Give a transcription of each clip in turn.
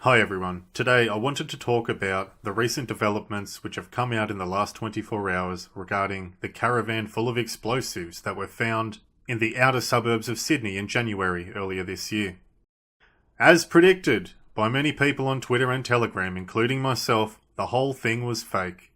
Hi everyone. Today I wanted to talk about the recent developments which have come out in the last 24 hours regarding the caravan full of explosives that were found in the outer suburbs of Sydney in January earlier this year. As predicted by many people on Twitter and Telegram, including myself, the whole thing was fake.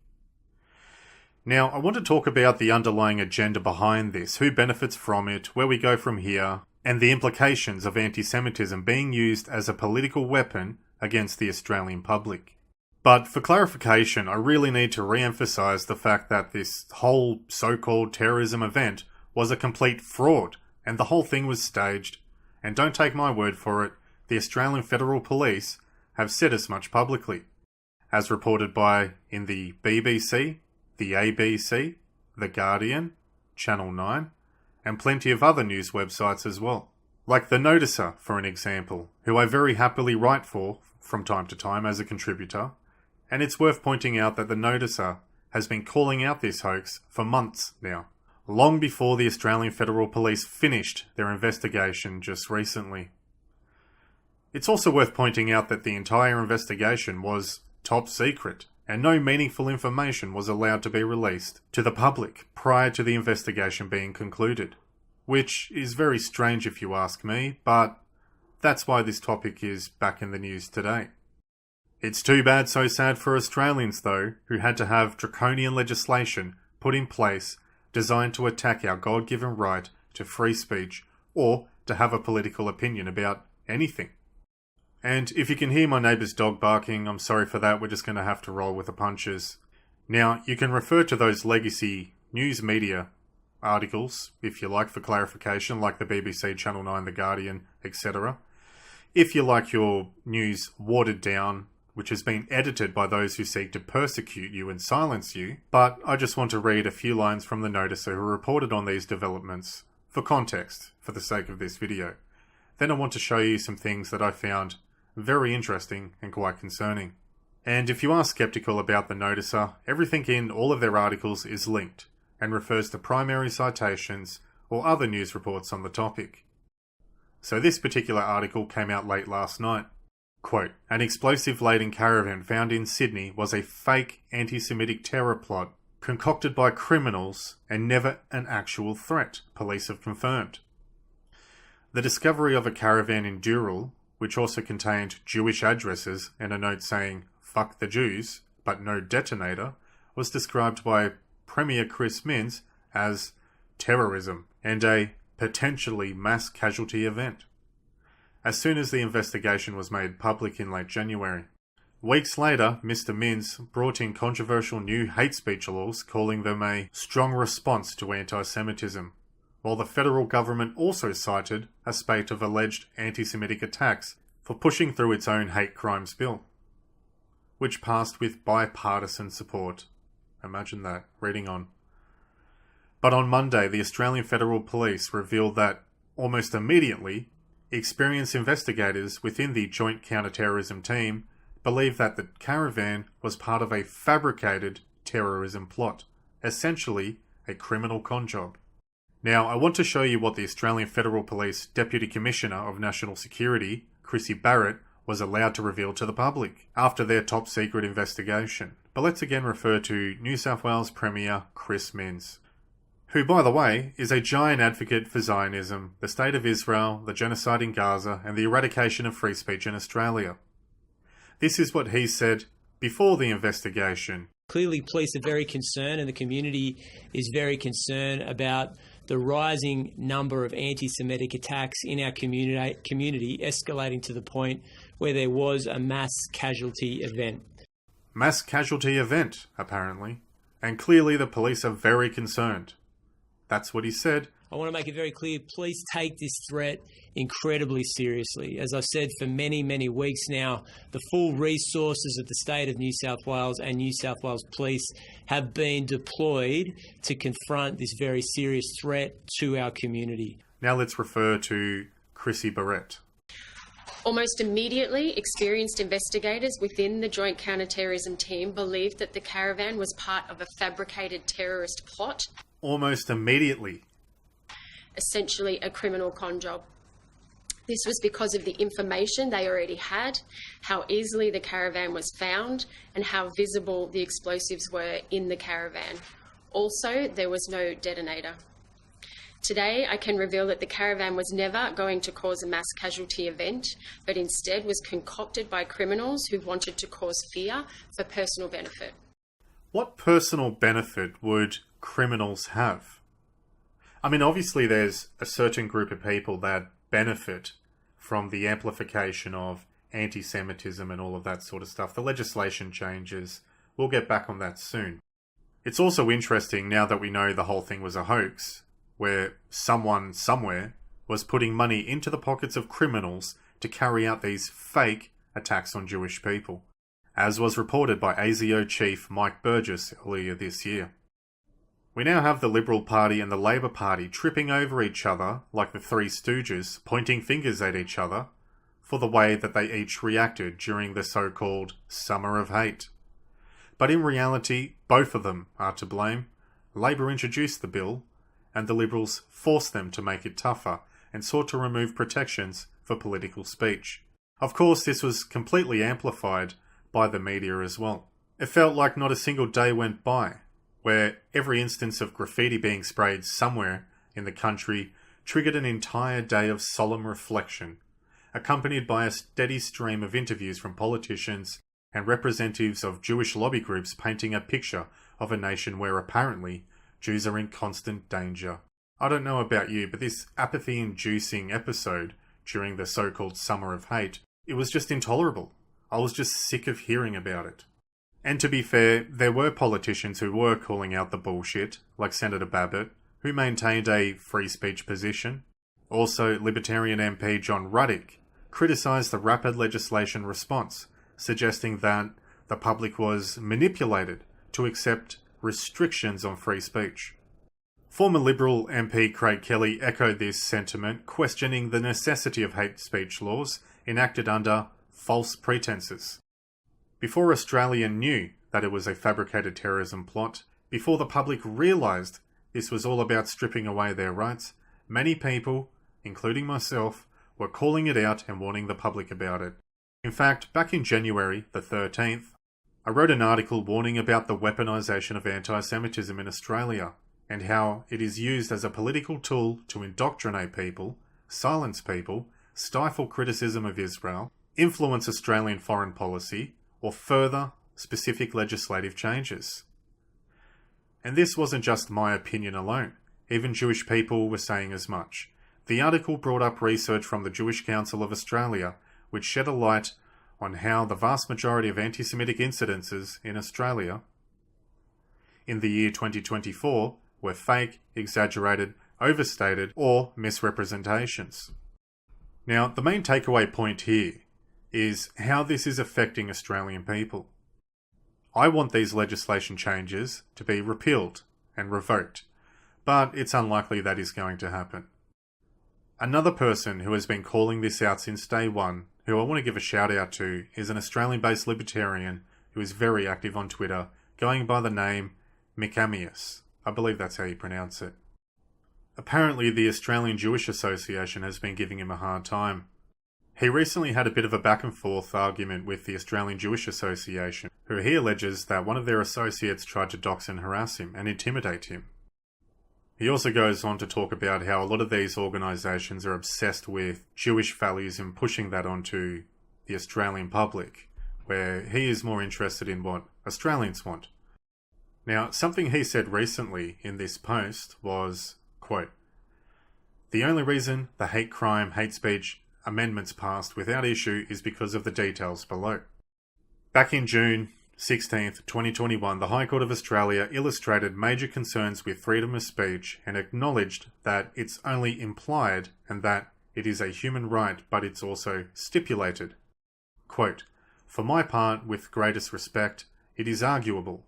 Now, I want to talk about the underlying agenda behind this, who benefits from it, where we go from here, and the implications of anti-Semitism being used as a political weapon against the Australian public. But for clarification, I really need to re-emphasise the fact that this whole so-called terrorism event was a complete fraud, and the whole thing was staged. And don't take my word for it, the Australian Federal Police have said as much publicly, as reported by in the BBC, the ABC, The Guardian, Channel 9, and plenty of other news websites as well. Like The Noticer, for an example, who I very happily write for from time to time as a contributor, and it's worth pointing out that The Noticer has been calling out this hoax for months now, long before the Australian Federal Police finished their investigation just recently. It's also worth pointing out that the entire investigation was top secret, and no meaningful information was allowed to be released to the public prior to the investigation being concluded. Which is very strange if you ask me, but that's why this topic is back in the news today. It's too bad so sad for Australians though, who had to have draconian legislation put in place designed to attack our God-given right to free speech or to have a political opinion about anything. And if you can hear my neighbour's dog barking, I'm sorry for that, we're just going to have to roll with the punches. Now, you can refer to those legacy news media articles, if you like, for clarification, like the BBC, Channel 9, The Guardian, etc. If you like your news watered down, which has been edited by those who seek to persecute you and silence you, but I just want to read a few lines from the Noticer who reported on these developments, for context, for the sake of this video. Then I want to show you some things that I found very interesting and quite concerning. And if you are skeptical about the Noticer, everything in all of their articles is linked and refers to primary citations or other news reports on the topic. So this particular article came out late last night. Quote, "An explosive-laden caravan found in Sydney was a fake anti-Semitic terror plot concocted by criminals and never an actual threat, police have confirmed. The discovery of a caravan in Dural, which also contained Jewish addresses and a note saying, 'Fuck the Jews,' but no detonator, was described by Premier Chris Minns as terrorism and a potentially mass casualty event, as soon as the investigation was made public in late January. Weeks later, Mr. Minns brought in controversial new hate speech laws, calling them a strong response to anti-Semitism, while the federal government also cited a spate of alleged anti-Semitic attacks for pushing through its own hate crimes bill, which passed with bipartisan support. Imagine that, reading on. But on Monday, the Australian Federal Police revealed that, almost immediately, experienced investigators within the Joint Counter-Terrorism team believed that the caravan was part of a fabricated terrorism plot, essentially a criminal con job. Now, I want to show you what the Australian Federal Police Deputy Commissioner of National Security, Chrissy Barrett, was allowed to reveal to the public after their top secret investigation. But let's again refer to New South Wales Premier Chris Minns, who, by the way, is a giant advocate for Zionism, the State of Israel, the genocide in Gaza, and the eradication of free speech in Australia. This is what he said before the investigation. Clearly, police are very concerned and the community is very concerned about the rising number of anti-Semitic attacks in our community escalating to the point where there was a mass casualty event. Mass casualty event, apparently. And clearly the police are very concerned. That's what he said. I want to make it very clear, police take this threat incredibly seriously. As I've said for many, many weeks now, the full resources of the state of New South Wales and New South Wales Police have been deployed to confront this very serious threat to our community. Now let's refer to Chrissy Barrett. Almost immediately, experienced investigators within the Joint Counter-Terrorism team believed that the caravan was part of a fabricated terrorist plot. Almost immediately. Essentially a criminal con job. This was because of the information they already had, how easily the caravan was found, and how visible the explosives were in the caravan. Also, there was no detonator. Today, I can reveal that the caravan was never going to cause a mass casualty event, but instead was concocted by criminals who wanted to cause fear for personal benefit. What personal benefit would criminals have? I mean, obviously there's a certain group of people that benefit from the amplification of anti-Semitism and all of that sort of stuff. The legislation changes. We'll get back on that soon. It's also interesting, now that we know the whole thing was a hoax, where someone somewhere was putting money into the pockets of criminals to carry out these fake attacks on Jewish people, as was reported by ASIO chief Mike Burgess earlier this year. We now have the Liberal Party and the Labour Party tripping over each other like the Three Stooges, pointing fingers at each other for the way that they each reacted during the so-called Summer of Hate. But in reality, both of them are to blame. Labour introduced the bill, and the Liberals forced them to make it tougher and sought to remove protections for political speech. Of course, this was completely amplified by the media as well. It felt like not a single day went by where every instance of graffiti being sprayed somewhere in the country triggered an entire day of solemn reflection, accompanied by a steady stream of interviews from politicians and representatives of Jewish lobby groups painting a picture of a nation where apparently Jews are in constant danger. I don't know about you, but this apathy-inducing episode during the so-called Summer of Hate, it was just intolerable. I was just sick of hearing about it. And to be fair, there were politicians who were calling out the bullshit, like Senator Babbitt, who maintained a free speech position. Also, Libertarian MP John Ruddick criticised the rapid legislation response, suggesting that the public was manipulated to accept restrictions on free speech. Former Liberal MP Craig Kelly echoed this sentiment, questioning the necessity of hate speech laws enacted under false pretenses. Before Australia knew that it was a fabricated terrorism plot, before the public realised this was all about stripping away their rights, many people, including myself, were calling it out and warning the public about it. In fact, back in January the 13th, I wrote an article warning about the weaponization of anti-Semitism in Australia and how it is used as a political tool to indoctrinate people, silence people, stifle criticism of Israel, influence Australian foreign policy, or further specific legislative changes. And this wasn't just my opinion alone. Even Jewish people were saying as much. The article brought up research from the Jewish Council of Australia, which shed a light on how the vast majority of anti-Semitic incidences in Australia in the year 2024 were fake, exaggerated, overstated, or misrepresentations. Now, the main takeaway point here is how this is affecting Australian people. I want these legislation changes to be repealed and revoked, but it's unlikely that is going to happen. Another person who has been calling this out since day one, who I want to give a shout out to, is an Australian-based libertarian who is very active on Twitter, going by the name Mikamius. I believe that's how you pronounce it. Apparently, the Australian Jewish Association has been giving him a hard time. He recently had a bit of a back-and-forth argument with the Australian Jewish Association, who he alleges that one of their associates tried to dox and harass him and intimidate him. He also goes on to talk about how a lot of these organisations are obsessed with Jewish values and pushing that onto the Australian public, where he is more interested in what Australians want. Now, something he said recently in this post was, quote, "The only reason the hate crime, hate speech amendments passed without issue is because of the details below." Back in June 16th, 2021, the High Court of Australia illustrated major concerns with freedom of speech and acknowledged that it's only implied and that it is a human right, but it's also stipulated. Quote, "For my part, with greatest respect, it is arguable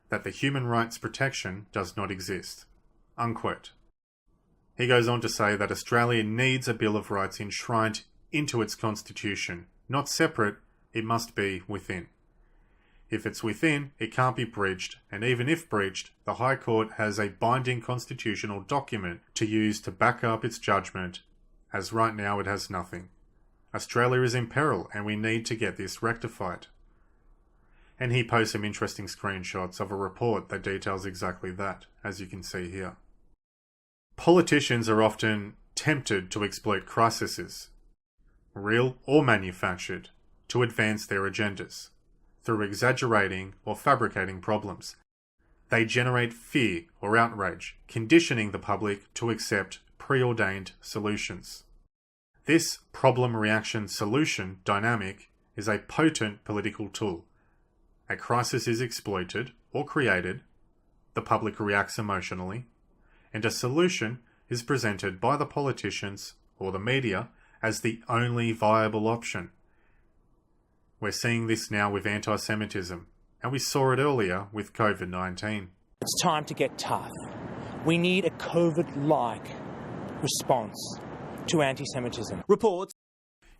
that the human rights protection does not exist." Unquote. He goes on to say that Australia needs a Bill of Rights enshrined into its constitution. Not separate, it must be within. If it's within, it can't be breached, and even if breached, the High Court has a binding constitutional document to use to back up its judgment as right now it has nothing. Australia is in peril and we need to get this rectified. And he posts some interesting screenshots of a report that details exactly that, as you can see here. Politicians are often tempted to exploit crises, real or manufactured, to advance their agendas, through exaggerating or fabricating problems. They generate fear or outrage, conditioning the public to accept preordained solutions. This problem-reaction-solution dynamic is a potent political tool. A crisis is exploited or created, the public reacts emotionally, and a solution is presented by the politicians or the media as the only viable option. We're seeing this now with anti-Semitism, and we saw it earlier with COVID-19. It's time to get tough. We need a COVID-like response to anti-Semitism. Reports.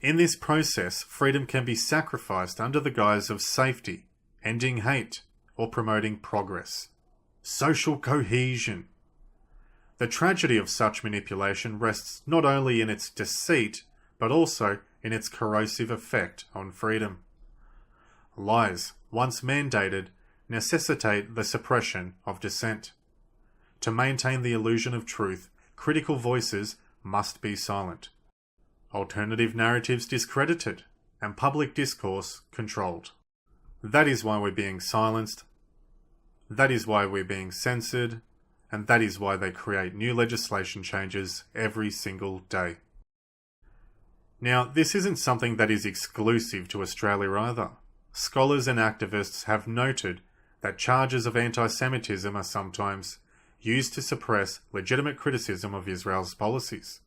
In this process, freedom can be sacrificed under the guise of safety, ending hate, or promoting progress. Social cohesion. The tragedy of such manipulation rests not only in its deceit, but also in its corrosive effect on freedom. Lies, once mandated, necessitate the suppression of dissent. To maintain the illusion of truth, critical voices must be silent. Alternative narratives discredited, and public discourse controlled. That is why we're being silenced. That is why we're being censored. And that is why they create new legislation changes every single day. Now, this isn't something that is exclusive to Australia either. Scholars and activists have noted that charges of anti-Semitism are sometimes used to suppress legitimate criticism of Israel's policies.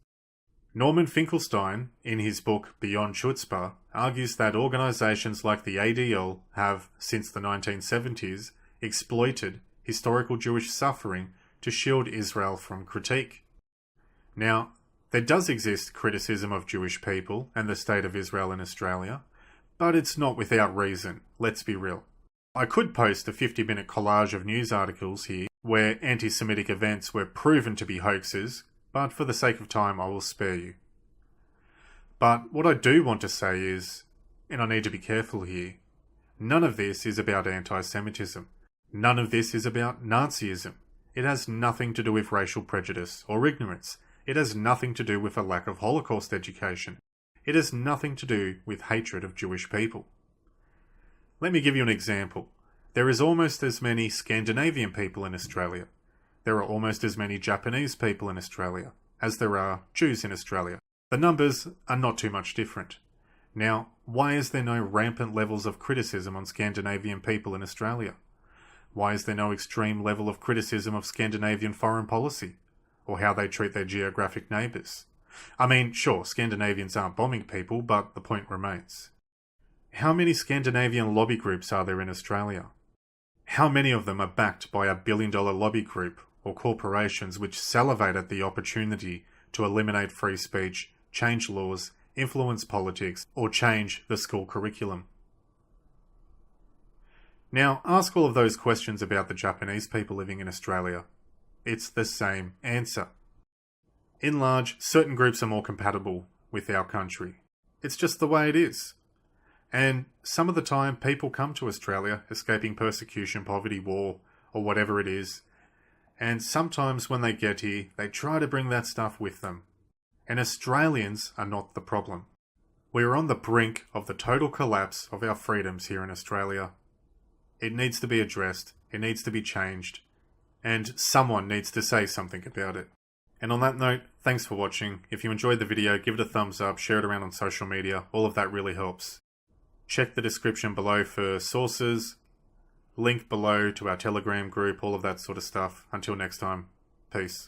Norman Finkelstein, in his book Beyond Chutzpah, argues that organisations like the ADL have, since the 1970s, exploited historical Jewish suffering to shield Israel from critique. Now, there does exist criticism of Jewish people and the state of Israel in Australia, but it's not without reason, let's be real. I could post a 50-minute collage of news articles here where anti-Semitic events were proven to be hoaxes, but for the sake of time I will spare you. But what I do want to say is, and I need to be careful here, none of this is about anti-Semitism. None of this is about Nazism. It has nothing to do with racial prejudice or ignorance. It has nothing to do with a lack of Holocaust education. It has nothing to do with hatred of Jewish people. Let me give you an example. There is almost as many Scandinavian people in Australia. There are almost as many Japanese people in Australia as there are Jews in Australia. The numbers are not too much different. Now, why is there no rampant levels of criticism on Scandinavian people in Australia? Why is there no extreme level of criticism of Scandinavian foreign policy, or how they treat their geographic neighbours? I mean, sure, Scandinavians aren't bombing people, but the point remains. How many Scandinavian lobby groups are there in Australia? How many of them are backed by a billion-dollar lobby group or corporations which salivate at the opportunity to eliminate free speech, change laws, influence politics, or change the school curriculum? Now, ask all of those questions about the Japanese people living in Australia. It's the same answer. In large, certain groups are more compatible with our country. It's just the way it is. And some of the time, people come to Australia escaping persecution, poverty, war, or whatever it is. And sometimes when they get here, they try to bring that stuff with them. And Australians are not the problem. We are on the brink of the total collapse of our freedoms here in Australia. It needs to be addressed, it needs to be changed, and someone needs to say something about it. And on that note, thanks for watching. If you enjoyed the video, give it a thumbs up, share it around on social media, all of that really helps. Check the description below for sources, link below to our Telegram group, all of that sort of stuff. Until next time, peace.